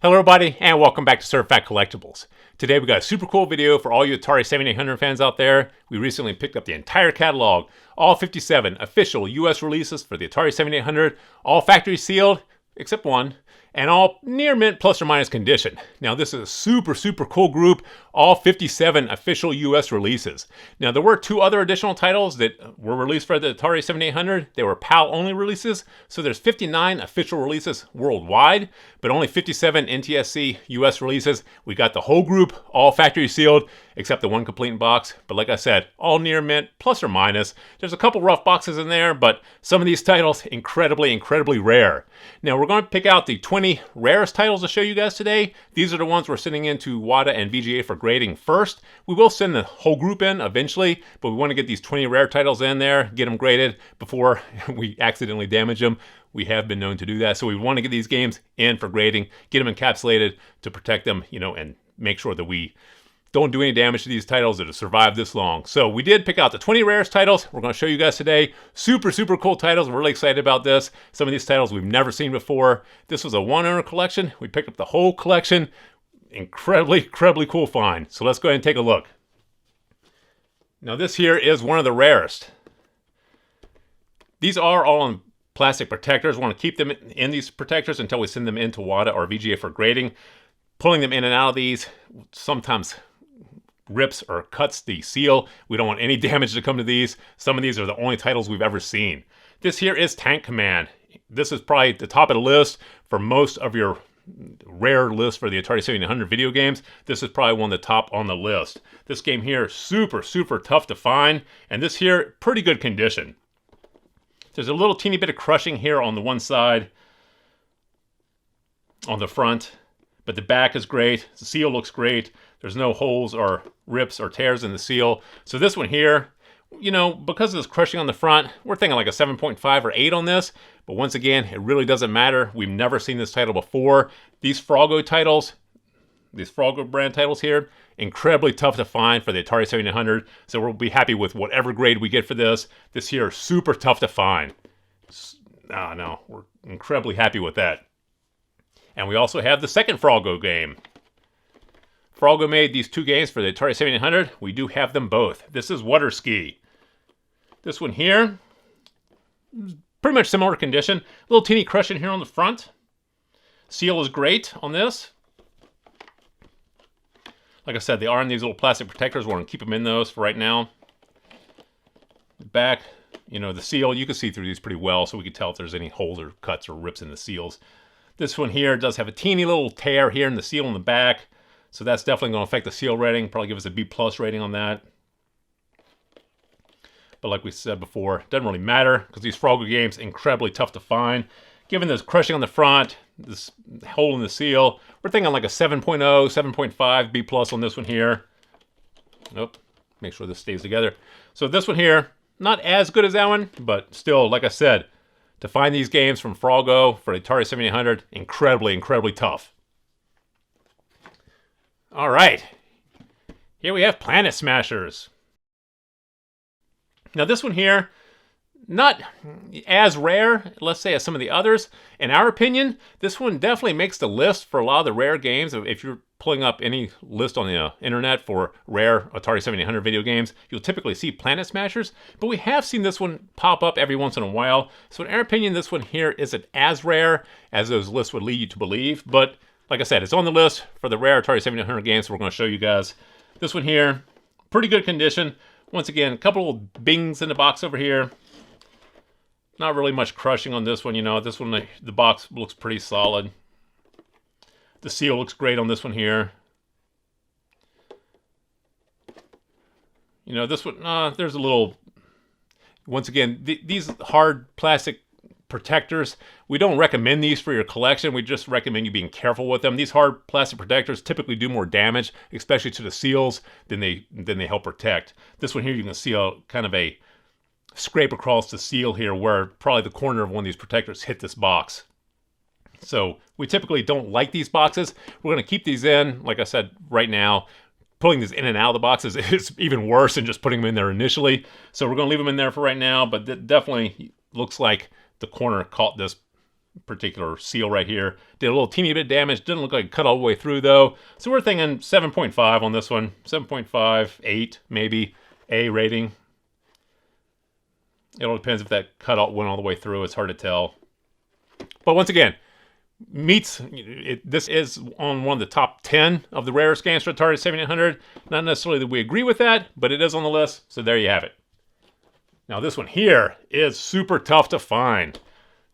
Hello everybody, and welcome back to Certified Collectibles. Today we got a super cool video for all you Atari 7800 fans out there. We recently picked up the entire catalog, all 57 official US releases for the Atari 7800, all factory sealed, except one, and all near mint plus or minus condition. Now this is a super cool group, all 57 official US releases. Now there were two other additional titles that were released for the Atari 7800. They were PAL only releases, so there's 59 official releases worldwide, but only 57 NTSC US releases. We got the whole group, all factory sealed, except the one complete in box. But like I said, all near mint plus or minus. There's a couple rough boxes in there, but some of these titles incredibly rare. Now we're going to pick out the 20 rarest titles to show you guys today. These are the ones we're sending into WATA and VGA for grading first. We will send the whole group in eventually, but we want to get these 20 rare titles in there, get them graded before we accidentally damage them. We have been known to do that, so we want to get these games in for grading, get them encapsulated to protect them, and make sure that we don't do any damage to these titles that have survived this long. So we did pick out the 20 rarest titles. We're going to show you guys today. Super cool titles. We're really excited about this. Some of these titles we've never seen before. This was a one-owner collection. We picked up the whole collection. Incredibly cool find. So let's go ahead and take a look. Now this here is one of the rarest. These are all in plastic protectors. We want to keep them in these protectors until we send them into WATA or VGA for grading. Pulling them in and out of these sometimes rips or cuts the seal. We don't want any damage to come to these. Some of these are the only titles we've ever seen. This here is Tank Command. This is probably the top of the list for most of your rare list for the Atari 7800 video games. This is probably one of the top on the list. This game here, super tough to find, and this here, pretty good condition. There's a little teeny bit of crushing here on the one side, on the front, but the back is great. The seal looks great. There's no holes or rips or tears in the seal. So this one here, because of this crushing on the front, we're thinking like a 7.5 or 8 on this. But once again, it really doesn't matter. We've never seen this title before. These Froggo titles, these Froggo brand titles here, incredibly tough to find for the Atari 7800. So we'll be happy with whatever grade we get for this. This here is super tough to find. No, we're incredibly happy with that. And we also have the second Froggo game. Froggo made these two games for the Atari 7800. We do have them both. This is Water Ski. This one here, pretty much similar condition. A little teeny crushing here on the front. Seal is great on this. Like I said, they are in these little plastic protectors. We're going to keep them in those for right now. The back, the seal, you can see through these pretty well, so we can tell if there's any holes or cuts or rips in the seals. This one here does have a teeny little tear here in the seal in the back, so that's definitely going to affect the seal rating. Probably give us a B+ rating on that. But like we said before, doesn't really matter because these Froggo games incredibly tough to find. Given this crushing on the front, this hole in the seal, we're thinking like a 7.0, 7.5, B+ on this one here. Nope. Make sure this stays together. So this one here, not as good as that one, but still, like I said, to find these games from Froggo for the Atari 7800, incredibly tough. All right, here we have Planet Smashers. Now this one here, not as rare, let's say, as some of the others. In our opinion, this one definitely makes the list for a lot of the rare games. If you're pulling up any list on the internet for rare Atari 7800 video games, you'll typically see Planet Smashers, but we have seen this one pop up every once in a while. So in our opinion, this one here isn't as rare as those lists would lead you to believe, but like I said, it's on the list for the rare Atari 7800 games, so we're going to show you guys. This one here, pretty good condition. Once again, a couple of bings in the box over here. Not really much crushing on this one, This one, the box looks pretty solid. The seal looks great on this one here. This one, there's a little... Once again, these hard plastic protectors, we don't recommend these for your collection. We just recommend you being careful with them. These hard plastic protectors typically do more damage, especially to the seals, than they help protect. This one here, you can see a kind of a scrape across the seal here where probably the corner of one of these protectors hit this box. So we typically don't like these boxes. We're going to keep these in, like I said, right now. Pulling these in and out of the boxes is even worse than just putting them in there initially. So we're going to leave them in there for right now, but it definitely looks like the corner caught this particular seal right here. Did a little teeny bit of damage. Didn't look like it cut all the way through though. So we're thinking 7.5 on this one. 7.5, 8 maybe. A rating. It all depends if that cutout went all the way through. It's hard to tell. But once again, this is on one of the top 10 of the rarest games for Atari 7800. Not necessarily that we agree with that, but it is on the list, so there you have it. Now this one here is super tough to find.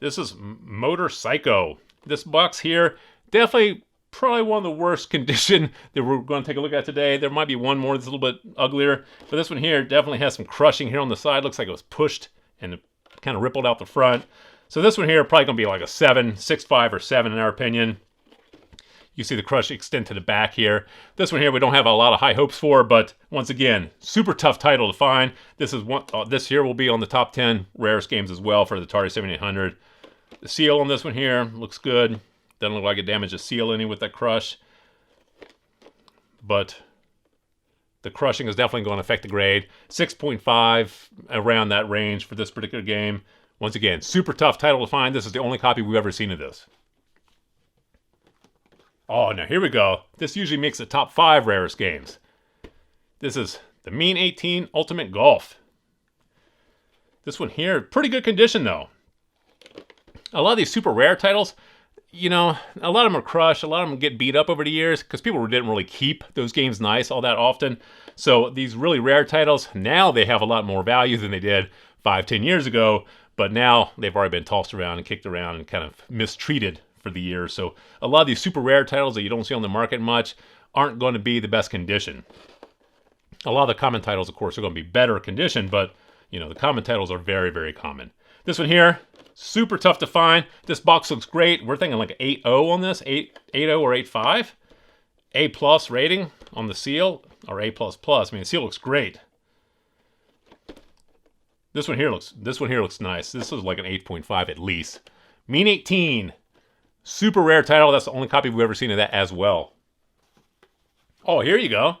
This is Motor Psycho. This box here, definitely probably one of the worst condition that we're going to take a look at today. There might be one more that's a little bit uglier, but this one here definitely has some crushing here on the side. Looks like it was pushed and it kind of rippled out the front. So this one here probably going to be like a 7, 6.5 or 7 in our opinion. You see the crush extend to the back here. This one here we don't have a lot of high hopes for, but once again, super tough title to find. This is one. This here will be on the top 10 rarest games as well for the Atari 7800. The seal on this one here looks good. Doesn't look like it damaged the seal any with that crush. But the crushing is definitely going to affect the grade. 6.5 around that range for this particular game. Once again, super tough title to find. This is the only copy we've ever seen of this. Oh, now here we go. This usually makes the top 5 rarest games. This is the Mean 18 Ultimate Golf. This one here, pretty good condition though. A lot of these super rare titles, you know, a lot of them are crushed. A lot of them get beat up over the years because people didn't really keep those games nice all that often. So these really rare titles, now they have a lot more value than they did 5, 10 years ago. But now they've already been tossed around and kicked around and kind of mistreated for the years. So a lot of these super rare titles that you don't see on the market much aren't going to be the best condition. A lot of the common titles, of course, are going to be better condition, but you know, the common titles are very, very common. This one here, super tough to find. This box looks great. We're thinking like an 8.0 on this, 8.0 or 8.5. A+ rating on the seal, or A++. I mean, the seal looks great. This one here looks nice. This is like an 8.5 at least. Mean 18. Super rare title. That's the only copy we've ever seen of that as well. Oh, here you go.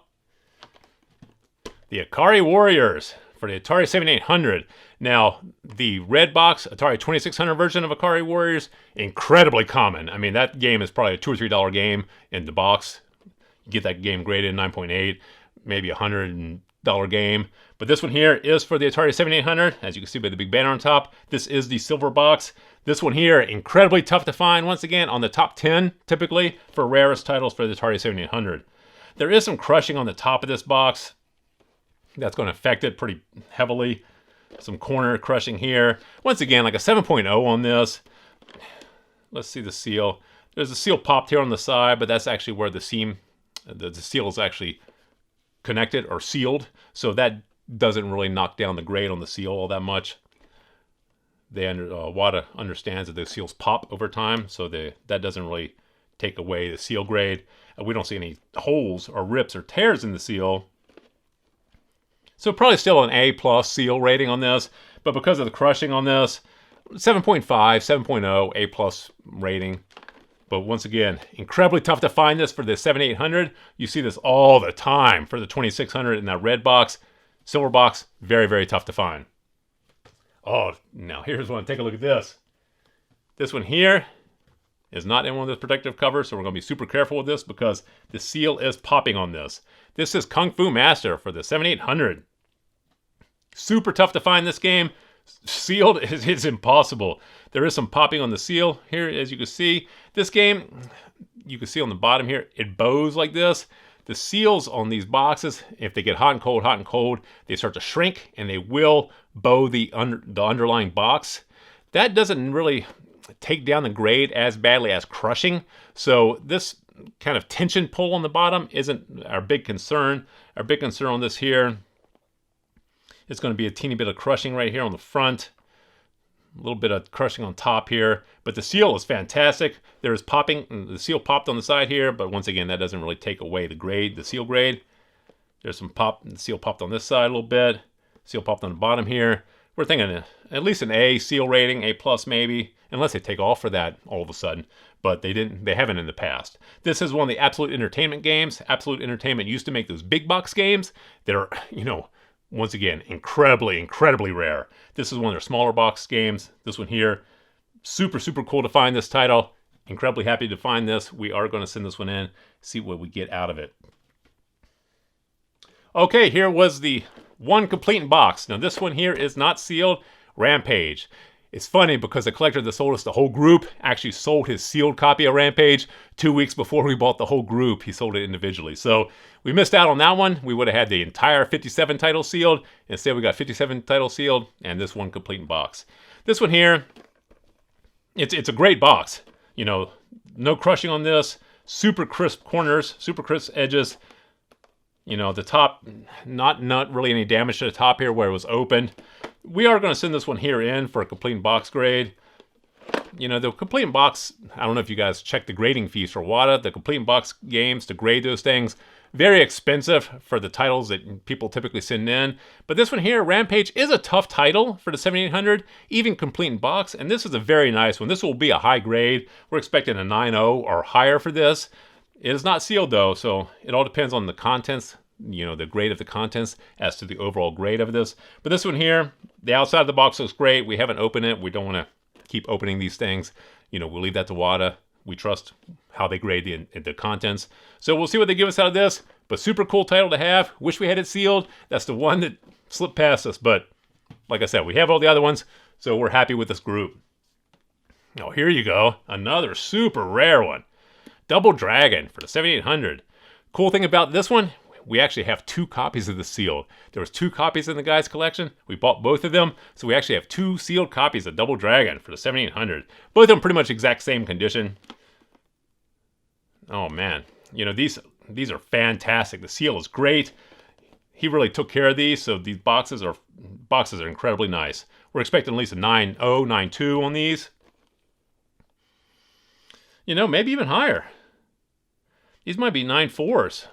The Akari Warriors for the Atari 7800. Now, the red box Atari 2600 version of Akari Warriors, incredibly common. I mean, that game is probably a $2 or $3 game in the box. You get that game graded 9.8, maybe $100 game. But this one here is for the Atari 7800. As you can see by the big banner on top, this is the silver box. This one here, incredibly tough to find. Once again, on the top 10, typically, for rarest titles for the Atari 7800. There is some crushing on the top of this box. That's going to affect it pretty heavily. Some corner crushing here. Once again, like a 7.0 on this. Let's see the seal. There's a seal popped here on the side, but that's actually where the seam, the seal is actually connected or sealed. So that doesn't really knock down the grade on the seal all that much. WATA understands that the seals pop over time, so that doesn't really take away the seal grade. We don't see any holes or rips or tears in the seal. So probably still an A+ seal rating on this, but because of the crushing on this, 7.5, 7.0, A+ rating. But once again, incredibly tough to find this for the 7800. You see this all the time for the 2600 in that red box. Silver box, very, very tough to find. Oh, now here's one. Take a look at this. This one here is not in one of those protective covers, so we're going to be super careful with this because the seal is popping on this. This is Kung Fu Master for the 7800. Super tough to find this game. Sealed is impossible. There is some popping on the seal here, as you can see. This game, you can see on the bottom here, it bows like this. The seals on these boxes, if they get hot and cold, they start to shrink and they will bow the underlying box. That doesn't really take down the grade as badly as crushing. So this kind of tension pull on the bottom isn't our big concern. Our big concern on this here is going to be a teeny bit of crushing right here on the front. A little bit of crushing on top here, but the seal is fantastic. There is popping, the seal popped on the side here, but once again, that doesn't really take away the grade, the seal grade. There's some pop, the seal popped on this side a little bit. Seal popped on the bottom here. We're thinking at least an A seal rating, A+ maybe, unless they take off for that all of a sudden, but they haven't in the past. This is one of the Absolute Entertainment games. Absolute Entertainment used to make those big box games that are, you know, once again, incredibly, incredibly rare. This is one of their smaller box games. This one here, Super, super cool to find this title. Incredibly happy to find this. We are going to send this one in, see what we get out of it. Okay, here was the one complete in box. Now this one here is not sealed. Rampage. It's funny because the collector that sold us the whole group actually sold his sealed copy of Rampage 2 weeks before we bought the whole group. He sold it individually. So we missed out on that one. We would have had the entire 57 titles sealed. Instead, we got 57 titles sealed and this one complete in box. This one here, it's a great box. You know, no crushing on this. Super crisp corners, super crisp edges. You know, the top, not really any damage to the top here where it was opened. We are going to send this one here in for a complete in box grade. You know, the complete in box, I don't know if you guys check the grading fees for WATA. The complete in box games, to grade those things, very expensive for the titles that people typically send in. But this one here, Rampage, is a tough title for the 7800, even complete in box. And this is a very nice one. This will be a high grade. We're expecting a 9.0 or higher for this. It is not sealed though, so it all depends on the contents, you know, the grade of the contents as to the overall grade of this. But this one here, the outside of the box looks great. We haven't opened it. We don't want to keep opening these things. You know, we'll leave that to WATA. We trust how they grade the contents. So we'll see what they give us out of this. But super cool title to have. Wish we had it sealed. That's the one that slipped past us. But like I said, we have all the other ones, so we're happy with this group. Oh, here you go. Another super rare one. Double Dragon for the 7800. Cool thing about this one, we actually have 2 copies of the sealed. There was 2 copies in the guy's collection. We bought both of them, so we actually have 2 sealed copies of Double Dragon for the 7800. Both of them pretty much exact same condition. Oh man, you know, these are fantastic. The seal is great. He really took care of these, so these boxes are incredibly nice. We're expecting at least a 9.0, 9.2 on these. You know, maybe even higher. These might be 9.4s.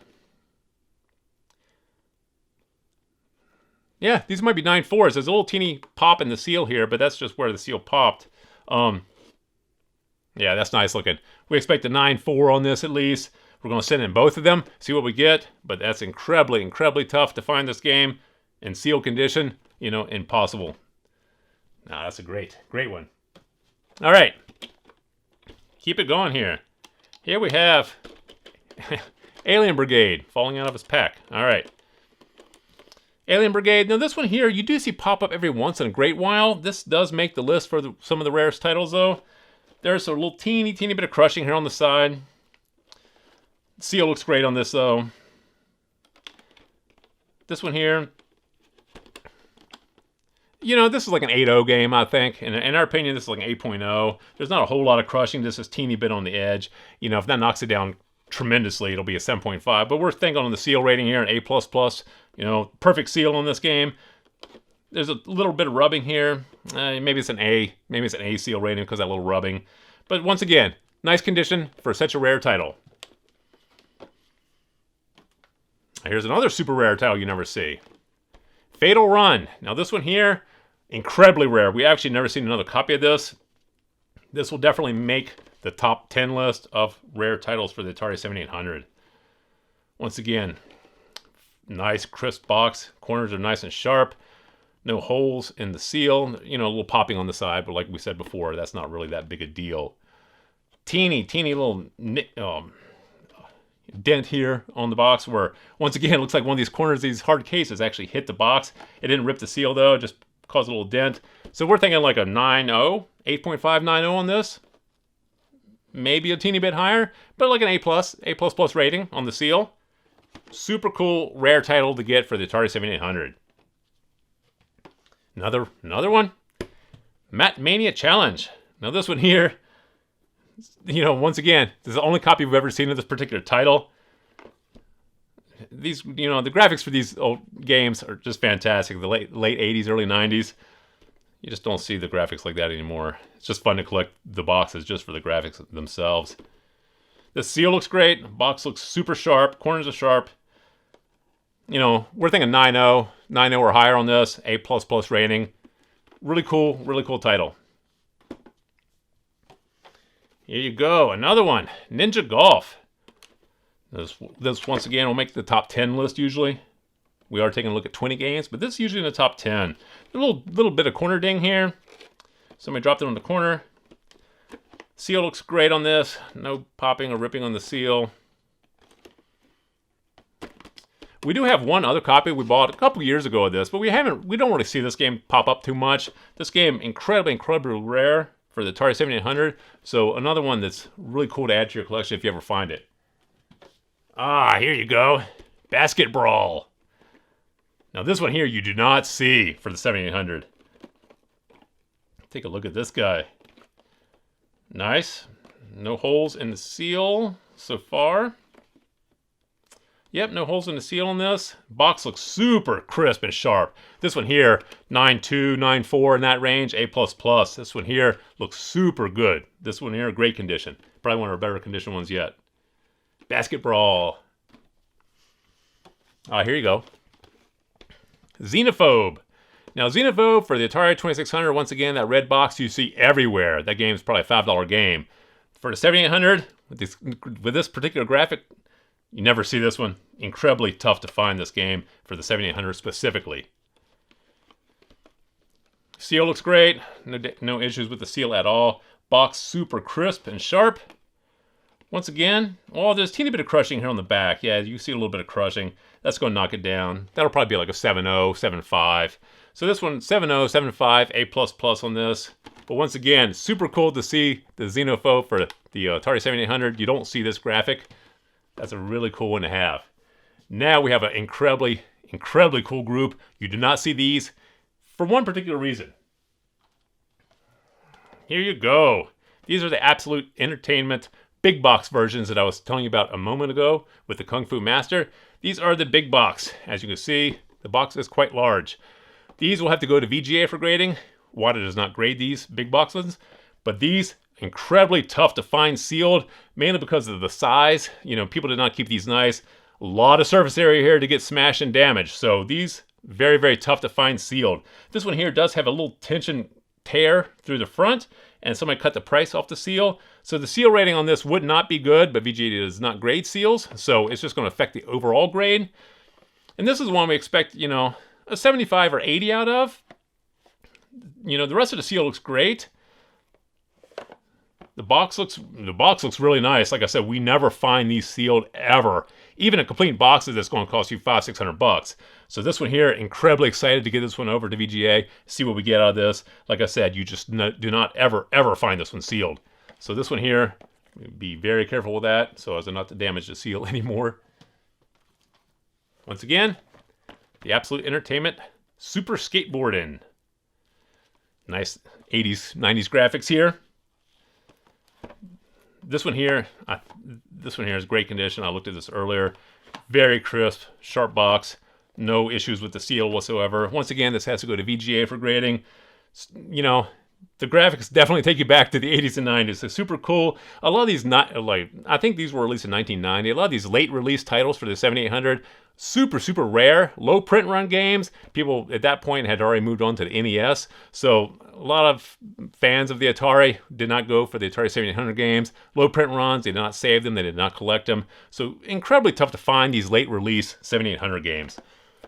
Yeah, these might be 9.4s. There's a little teeny pop in the seal here, but that's just where the seal popped. Yeah, that's nice looking. We expect a 9.4 on this at least. We're going to send in both of them, see what we get. But that's incredibly, incredibly tough to find this game in sealed condition. You know, impossible. Nah, that's a great one. All right. Keep it going here. Here we have Alien Brigade falling out of his pack. All right. Alien Brigade. Now this one here, you do see pop up every once in a great while. This does make the list for some of the rarest titles though. There's a little teeny bit of crushing here on the side. Seal looks great on this though. This one here, you know, this is like an 8.0 game, I think. In our opinion, this is like an 8.0. There's not a whole lot of crushing. This is teeny bit on the edge. You know, if that knocks it down tremendously, it'll be a 7.5. But we're thinking on the seal rating here, an A++. You know, perfect seal on this game. There's a little bit of rubbing here. Maybe it's an A. Maybe it's an A seal rating because of that little rubbing. But once again, nice condition for such a rare title. Here's another super rare title you never see. Fatal Run. Now this one here, incredibly rare. We actually never seen another copy of this. This will definitely make the top 10 list of rare titles for the Atari 7800. Once again, nice crisp box. Corners are nice and sharp. No holes in the seal. You know, a little popping on the side, but like we said before, that's not really that big a deal. Teeny little dent here on the box where, once again, it looks like one of these corners, these hard cases actually hit the box. It didn't rip the seal though, it just caused a little dent. So we're thinking like a 9.0, 8.590 on this. Maybe a teeny bit higher, but like an A++ rating on the seal. Super cool, rare title to get for the Atari 7800. Another one. Mania Challenge. Now this one here, you know, once again, this is the only copy we've ever seen of this particular title. These, you know, the graphics for these old games are just fantastic. The late 80s, early 90s. You just don't see the graphics like that anymore. It's just fun to collect the boxes just for the graphics themselves. The seal looks great. The box looks super sharp. Corners are sharp. You know, we're thinking 9.0. 9.0 or higher on this. A++ rating. Really cool title. Here you go. Another one. Ninja Golf. This once again will make the top 10 list usually. We are taking a look at 20 games, but this is usually in the top 10. A little bit of corner ding here. Somebody dropped it on the corner. Seal looks great on this. No popping or ripping on the seal. We do have one other copy we bought a couple years ago of this, but we don't really see this game pop up too much. This game, incredibly rare for the Atari 7800. So another one that's really cool to add to your collection if you ever find it. Ah, here you go. Basket Brawl. Now this one here you do not see for the 7800. Take a look at this guy. Nice. No holes in the seal so far. Yep, no holes in the seal on this. Box looks super crisp and sharp. This one here, 9.2, 9.4 in that range, A++. This one here looks super good. This one here, great condition. Probably one of our better condition ones yet. Basket Brawl. Here you go. Xenophobe. Now, Xenophobe for the Atari 2600, once again, that red box you see everywhere. That game's probably a $5 game. For the 7800, with this particular graphic, you never see this one. Incredibly tough to find this game for the 7800 specifically. Seal looks great. No issues with the seal at all. Box super crisp and sharp. Once again, there's a teeny bit of crushing here on the back. Yeah, you see a little bit of crushing. That's going to knock it down. That'll probably be like a 7.0, 7.5. So this one, 7.0, 7.5, A++ on this. But once again, super cool to see the Xenophobe for the Atari 7800. You don't see this graphic. That's a really cool one to have. Now we have an incredibly cool group. You do not see these for one particular reason. Here you go. These are the Absolute Entertainment big box versions that I was telling you about a moment ago with the Kung Fu Master. These are the big box. As you can see, the box is quite large. These will have to go to VGA for grading. WATA does not grade these big boxes, but these incredibly tough to find sealed, mainly because of the size. You know, people did not keep these nice. A lot of surface area here to get smashed and damaged. So these very tough to find sealed. This one here does have a little tension tear through the front, and somebody cut the price off the seal. So the seal rating on this would not be good, but VGA does not grade seals, so it's just going to affect the overall grade. And this is one we expect, you know, a 75 or 80 out of. You know, the rest of the seal looks great. The box looks really nice. Like I said, we never find these sealed ever. Even a complete box of this is going to cost you $500-600. So this one here, incredibly excited to get this one over to VGA, see what we get out of this. Like I said, you just do not ever find this one sealed. So this one here, be very careful with that so as not to damage the seal anymore. Once again, the Absolute Entertainment Super Skateboarding. Nice 80s, 90s graphics here. This one here is great condition. I looked at this earlier. Very crisp, sharp box. No issues with the seal whatsoever. Once again, this has to go to VGA for grading. You know, the graphics definitely take you back to the 80s and 90s. They're super cool. A lot of these, I think these were released in 1990. A lot of these late release titles for the 7800, super rare. Low print run games. People at that point had already moved on to the NES. So a lot of fans of the Atari did not go for the Atari 7800 games. Low print runs, they did not save them, they did not collect them. So incredibly tough to find these late release 7800 games.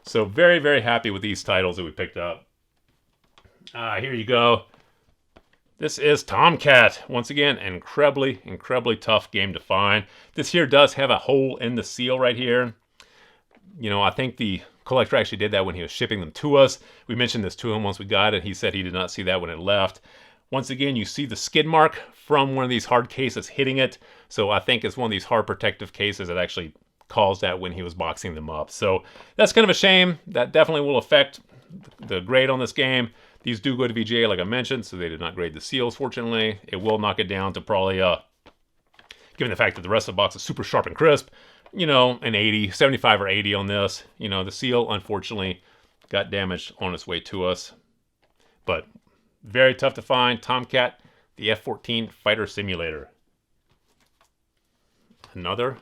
So very happy with these titles that we picked up. Here you go. This is Tomcat. Once again, incredibly tough game to find. This here does have a hole in the seal right here. You know, I think the collector actually did that when he was shipping them to us. We mentioned this to him once we got it. He said he did not see that when it left. Once again, you see the skid mark from one of these hard cases hitting it. So I think it's one of these hard protective cases that actually caused that when he was boxing them up. So that's kind of a shame. That definitely will affect the grade on this game. These do go to VGA, like I mentioned, so they did not grade the seals, fortunately. It will knock it down to probably, given the fact that the rest of the box is super sharp and crisp, you know, an 80, 75 or 80 on this. You know, the seal, unfortunately, got damaged on its way to us. But very tough to find. Tomcat, the F-14 fighter simulator. Another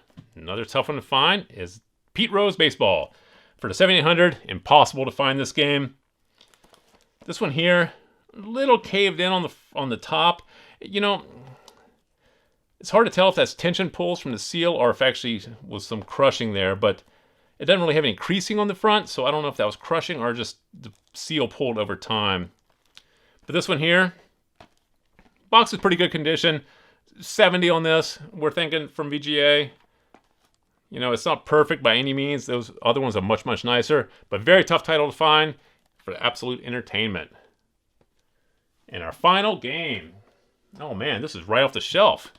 tough one to find is Pete Rose Baseball. For the 7800, impossible to find this game. This one here, a little caved in on the top. You know, it's hard to tell if that's tension pulls from the seal or if actually was some crushing there, but it doesn't really have any creasing on the front, so I don't know if that was crushing or just the seal pulled over time. But this one here, box is pretty good condition. 70 on this, we're thinking, from VGA. You know, it's not perfect by any means. Those other ones are much, much nicer. But very tough title to find for absolute entertainment. And our final game. Oh man, this is right off the shelf.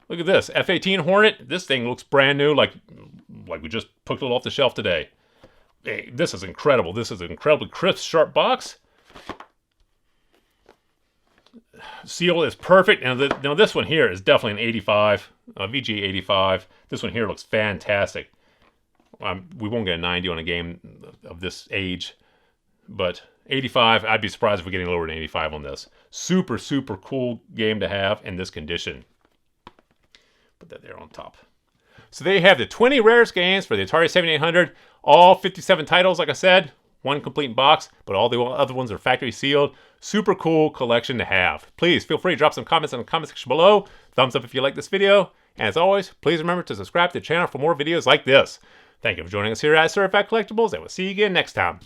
Look at this. F-18 Hornet. This thing looks brand new, like we just picked it off the shelf today. Hey, this is incredible. This is an incredibly crisp, sharp box. Seal is perfect. Now this one here is definitely an 85. VGA 85. This one here looks fantastic. We won't get a 90 on a game of this age. But 85, I'd be surprised if we're getting lower than 85 on this. Super, super cool game to have in this condition. Put that there on top. So they have the 20 rarest games for the Atari 7800. All 57 titles, like I said. One complete box, but all the other ones are factory sealed. Super cool collection to have. Please feel free to drop some comments in the comment section below. Thumbs up if you like this video. And as always, please remember to subscribe to the channel for more videos like this. Thank you for joining us here at Certified Collectibles, and we'll see you again next time.